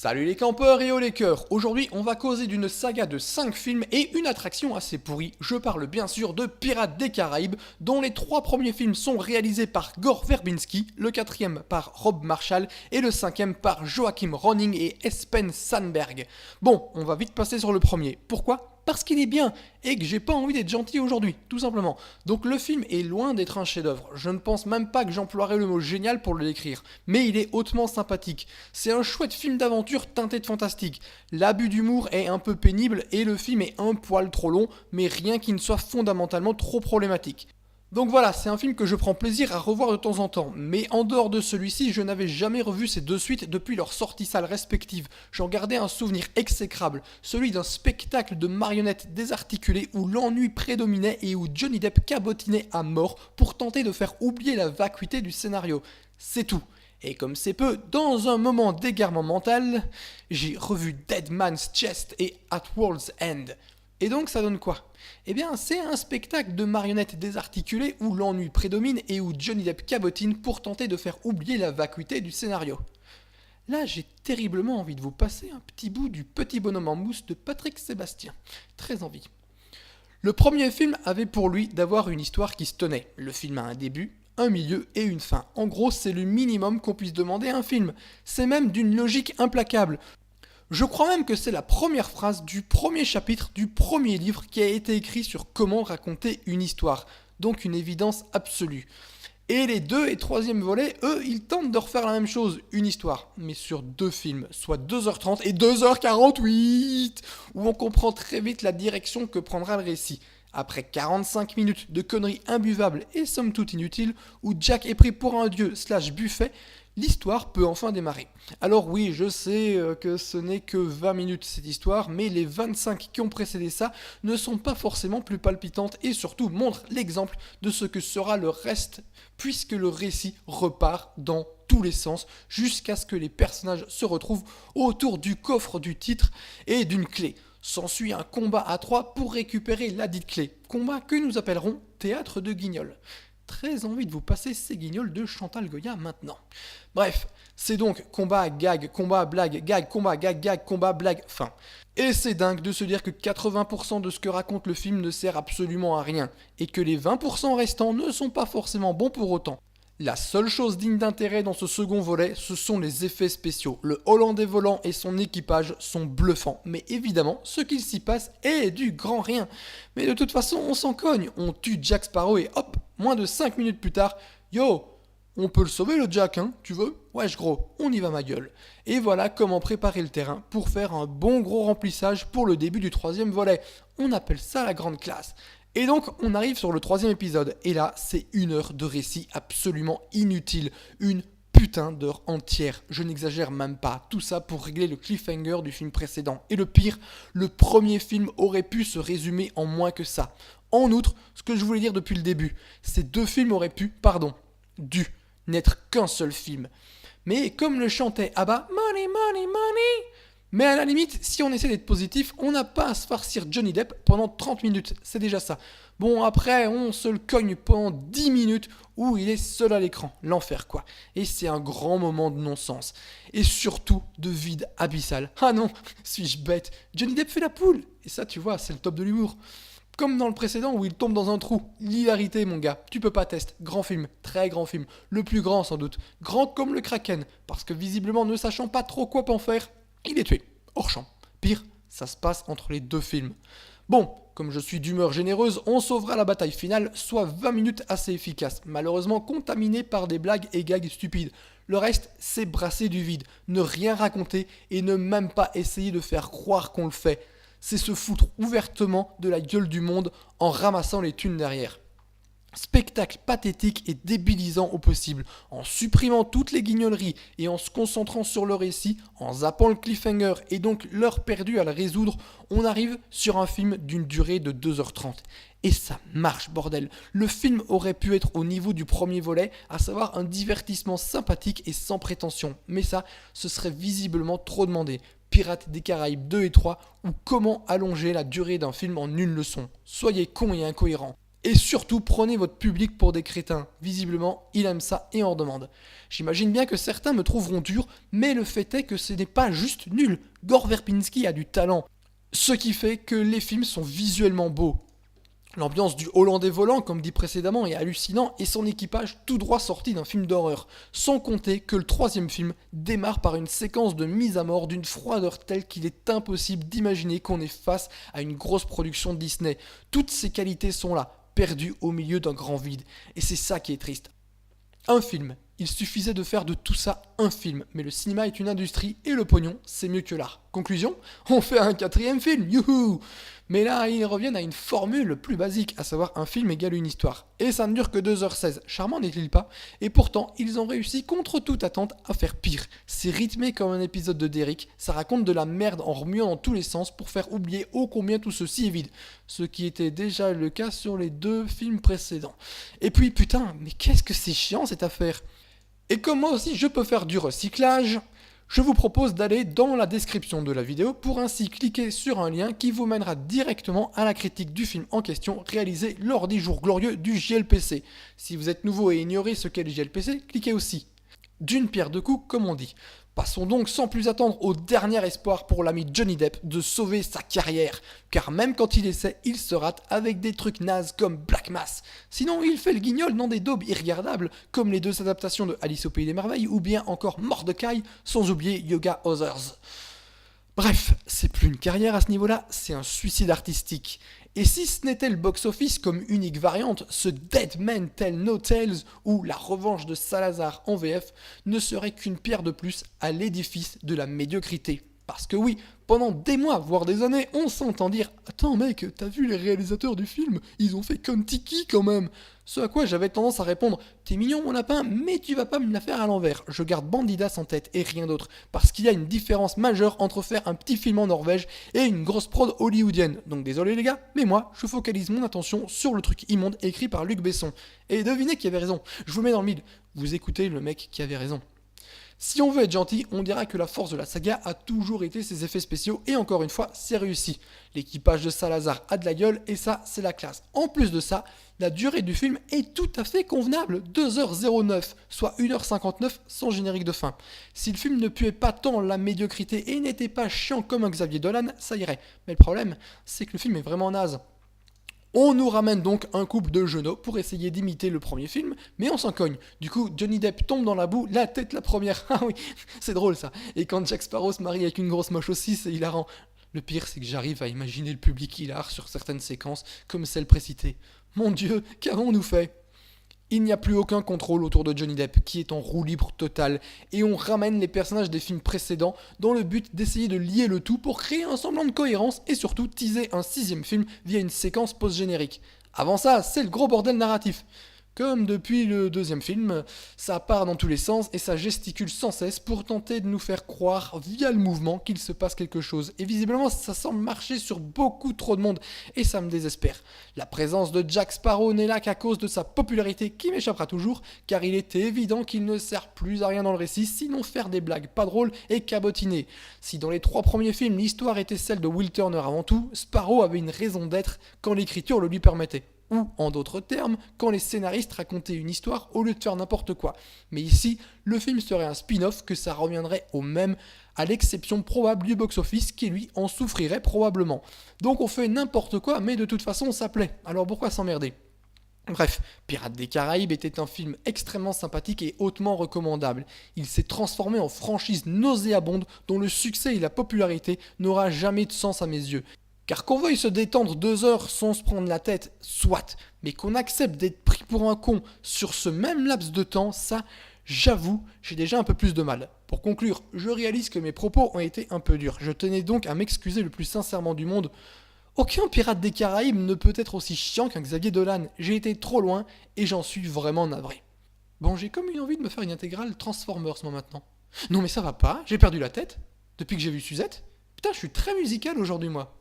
Salut les campeurs et oh les cœurs. Aujourd'hui on va causer d'une saga de 5 films et une attraction assez pourrie. Je parle bien sûr de Pirates des Caraïbes, dont les 3 premiers films sont réalisés par Gore Verbinski, le 4e par Rob Marshall et le 5e par Joachim Ronning et Espen Sandberg. Bon, on va vite passer sur le premier. Pourquoi ? Parce qu'il est bien et que j'ai pas envie d'être gentil aujourd'hui, tout simplement. Donc le film est loin d'être un chef-d'œuvre. Je ne pense même pas que j'emploierais le mot génial pour le décrire, mais il est hautement sympathique. C'est un chouette film d'aventure teinté de fantastique. L'abus d'humour est un peu pénible et le film est un poil trop long, mais rien qui ne soit fondamentalement trop problématique. Donc voilà, c'est un film que je prends plaisir à revoir de temps en temps, mais en dehors de celui-ci, je n'avais jamais revu ces deux suites depuis leur sortie salle respective. J'en gardais un souvenir exécrable, celui d'un spectacle de marionnettes désarticulées où l'ennui prédominait et où Johnny Depp cabotinait à mort pour tenter de faire oublier la vacuité du scénario. C'est tout. Et comme c'est peu, dans un moment d'égarement mental, j'ai revu Dead Man's Chest et At World's End. Et donc ça donne quoi ? Eh bien c'est un spectacle de marionnettes désarticulées où l'ennui prédomine et où Johnny Depp cabotine pour tenter de faire oublier la vacuité du scénario. Là j'ai terriblement envie de vous passer un petit bout du Petit bonhomme en mousse de Patrick Sébastien. Très envie. Le premier film avait pour lui d'avoir une histoire qui se tenait. Le film a un début, un milieu et une fin. En gros c'est le minimum qu'on puisse demander à un film. C'est même d'une logique implacable. Je crois même que c'est la première phrase du premier chapitre du premier livre qui a été écrit sur comment raconter une histoire. Donc une évidence absolue. Et les 2 et 3e volets, eux, ils tentent de refaire la même chose, une histoire, mais sur 2 films, soit 2h30 et 2h48, où on comprend très vite la direction que prendra le récit. Après 45 minutes de conneries imbuvables et somme toute inutiles, où Jack est pris pour un dieu / buffet, l'histoire peut enfin démarrer. Alors oui, je sais que ce n'est que 20 minutes cette histoire, mais les 25 qui ont précédé ça ne sont pas forcément plus palpitantes et surtout montrent l'exemple de ce que sera le reste, puisque le récit repart dans tous les sens jusqu'à ce que les personnages se retrouvent autour du coffre du titre et d'une clé. S'ensuit un combat à 3 pour récupérer la dite clé, combat que nous appellerons Théâtre de Guignol. Très envie de vous passer ces guignols de Chantal Goya maintenant. Bref, c'est donc combat, gag, combat, gag, combat, blague, fin. Et c'est dingue de se dire que 80% de ce que raconte le film ne sert absolument à rien, et que les 20% restants ne sont pas forcément bons pour autant. La seule chose digne d'intérêt dans ce second volet, ce sont les effets spéciaux. Le Hollandais volant et son équipage sont bluffants. Mais évidemment, ce qu'il s'y passe est du grand rien. Mais de toute façon, on s'en cogne. On tue Jack Sparrow et hop, moins de 5 minutes plus tard, yo, on peut le sauver le Jack, hein, tu veux ? Wesh gros, on y va ma gueule. Et voilà comment préparer le terrain pour faire un bon gros remplissage pour le début du 3e volet. On appelle ça la grande classe. Et donc, on arrive sur le 3e épisode, et là, c'est 1 heure de récit absolument inutile. Une putain d'heure entière, je n'exagère même pas. Tout ça pour régler le cliffhanger du film précédent. Et le pire, le premier film aurait pu se résumer en moins que ça. En outre, ce que je voulais dire depuis le début, ces 2 films auraient dû n'être qu'un seul film. Mais comme le chantait Abba, money, money, money. Mais à la limite, si on essaie d'être positif, on n'a pas à se farcir Johnny Depp pendant 30 minutes, c'est déjà ça. Bon, après, on se le cogne pendant 10 minutes où il est seul à l'écran, l'enfer quoi. Et c'est un grand moment de non-sens. Et surtout, de vide abyssal. Ah non, suis-je bête, Johnny Depp fait la poule. Et ça, tu vois, c'est le top de l'humour. Comme dans le précédent où il tombe dans un trou. L'hilarité, mon gars. Tu peux pas tester. Grand film. Très grand film. Le plus grand, sans doute. Grand comme le Kraken. Parce que visiblement, ne sachant pas trop quoi en faire, il est tué. Hors champ. Pire, ça se passe entre les 2 films. Bon, comme je suis d'humeur généreuse, on sauvera la bataille finale, soit 20 minutes assez efficaces. Malheureusement contaminées par des blagues et gags stupides. Le reste, c'est brasser du vide. Ne rien raconter et ne même pas essayer de faire croire qu'on le fait. C'est se foutre ouvertement de la gueule du monde en ramassant les thunes derrière. Spectacle pathétique et débilisant au possible, en supprimant toutes les guignoleries et en se concentrant sur le récit, en zappant le cliffhanger et donc l'heure perdue à le résoudre, on arrive sur un film d'une durée de 2h30. Et ça marche, bordel. Le film aurait pu être au niveau du premier volet, à savoir un divertissement sympathique et sans prétention. Mais ça, ce serait visiblement trop demandé. Pirates des Caraïbes 2 et 3, ou comment allonger la durée d'un film en une leçon. Soyez cons et incohérents. Et surtout, prenez votre public pour des crétins. Visiblement, il aime ça et en demande. J'imagine bien que certains me trouveront dur, mais le fait est que ce n'est pas juste nul. Gore Verbinski a du talent. Ce qui fait que les films sont visuellement beaux. L'ambiance du Hollandais volant, comme dit précédemment, est hallucinant et son équipage tout droit sorti d'un film d'horreur. Sans compter que le troisième film démarre par une séquence de mise à mort d'une froideur telle qu'il est impossible d'imaginer qu'on est face à une grosse production de Disney. Toutes ces qualités sont là, perdues au milieu d'un grand vide. Et c'est ça qui est triste. Un film. Il suffisait de faire de tout ça un film, mais le cinéma est une industrie et le pognon, c'est mieux que l'art. Conclusion, on fait un quatrième film, youhou! Mais là, ils reviennent à une formule plus basique, à savoir un film égale une histoire. Et ça ne dure que 2h16, charmant n'est-il pas? Et pourtant, ils ont réussi contre toute attente à faire pire. C'est rythmé comme un épisode de Derrick, ça raconte de la merde en remuant dans tous les sens pour faire oublier ô combien tout ceci est vide. Ce qui était déjà le cas sur les 2 films précédents. Et puis putain, mais qu'est-ce que c'est chiant cette affaire! Et comme moi aussi je peux faire du recyclage, je vous propose d'aller dans la description de la vidéo pour ainsi cliquer sur un lien qui vous mènera directement à la critique du film en question réalisé lors des jours glorieux du JLPC. Si vous êtes nouveau et ignorez ce qu'est le JLPC, cliquez aussi. D'une pierre deux coups, comme on dit. Passons donc sans plus attendre au dernier espoir pour l'ami Johnny Depp de sauver sa carrière. Car même quand il essaie, il se rate avec des trucs nazes comme Black Mass. Sinon, il fait le guignol dans des daubes irregardables, comme les 2 adaptations de Alice au Pays des Merveilles ou bien encore Mordecai, sans oublier Yoga Others. Bref, c'est plus une carrière à ce niveau-là, c'est un suicide artistique. Et si ce n'était le box-office comme unique variante, ce Dead Man Tell No Tales ou La Revanche de Salazar en VF ne serait qu'une pierre de plus à l'édifice de la médiocrité. Parce que oui, pendant des mois, voire des années, on s'entend dire « Attends mec, t'as vu les réalisateurs du film? Ils ont fait Kon-Tiki quand même !» Ce à quoi j'avais tendance à répondre « T'es mignon mon lapin, mais tu vas pas me la faire à l'envers. Je garde Bandidas en tête et rien d'autre. Parce qu'il y a une différence majeure entre faire un petit film en Norvège et une grosse prod hollywoodienne. Donc désolé les gars, mais moi, je focalise mon attention sur le truc immonde écrit par Luc Besson. Et devinez qui avait raison. Je vous mets dans le mille. Vous écoutez le mec qui avait raison. Si on veut être gentil, on dira que la force de la saga a toujours été ses effets spéciaux et encore une fois, c'est réussi. L'équipage de Salazar a de la gueule et ça, c'est la classe. En plus de ça, la durée du film est tout à fait convenable, 2h09, soit 1h59 sans générique de fin. Si le film ne puait pas tant la médiocrité et n'était pas chiant comme un Xavier Dolan, ça irait. Mais le problème, c'est que le film est vraiment naze. On nous ramène donc un couple de genoux pour essayer d'imiter le premier film, mais on s'en cogne. Du coup, Johnny Depp tombe dans la boue, la tête la première. Ah oui, c'est drôle ça. Et quand Jack Sparrow se marie avec une grosse moche aussi, c'est hilarant. Le pire, c'est que j'arrive à imaginer le public hilar sur certaines séquences, comme celle précitée. Mon Dieu, qu'avons-nous fait ? Il n'y a plus aucun contrôle autour de Johnny Depp, qui est en roue libre totale, et on ramène les personnages des films précédents dans le but d'essayer de lier le tout pour créer un semblant de cohérence et surtout teaser un 6ème film via une séquence post-générique. Avant ça, c'est le gros bordel narratif. Comme depuis le 2e film, ça part dans tous les sens et ça gesticule sans cesse pour tenter de nous faire croire via le mouvement qu'il se passe quelque chose. Et visiblement, ça semble marcher sur beaucoup trop de monde et ça me désespère. La présence de Jack Sparrow n'est là qu'à cause de sa popularité qui m'échappera toujours, car il était évident qu'il ne sert plus à rien dans le récit, sinon faire des blagues pas drôles et cabotiner. Si dans les 3 premiers films, l'histoire était celle de Will Turner avant tout, Sparrow avait une raison d'être quand l'écriture le lui permettait. Ou, en d'autres termes, quand les scénaristes racontaient une histoire au lieu de faire n'importe quoi. Mais ici, le film serait un spin-off que ça reviendrait au même, à l'exception probable du box-office qui lui en souffrirait probablement. Donc on fait n'importe quoi, mais de toute façon ça plaît, alors pourquoi s'emmerder ? Bref, Pirates des Caraïbes était un film extrêmement sympathique et hautement recommandable. Il s'est transformé en franchise nauséabonde dont le succès et la popularité n'aura jamais de sens à mes yeux. Car qu'on veuille se détendre 2 heures sans se prendre la tête, soit, mais qu'on accepte d'être pris pour un con sur ce même laps de temps, ça, j'avoue, j'ai déjà un peu plus de mal. Pour conclure, je réalise que mes propos ont été un peu durs. Je tenais donc à m'excuser le plus sincèrement du monde. Aucun pirate des Caraïbes ne peut être aussi chiant qu'un Xavier Dolan. J'ai été trop loin et j'en suis vraiment navré. Bon, j'ai comme une envie de me faire une intégrale Transformers moi maintenant. Non mais ça va pas, j'ai perdu la tête depuis que j'ai vu Suzette. Putain, je suis très musical aujourd'hui moi.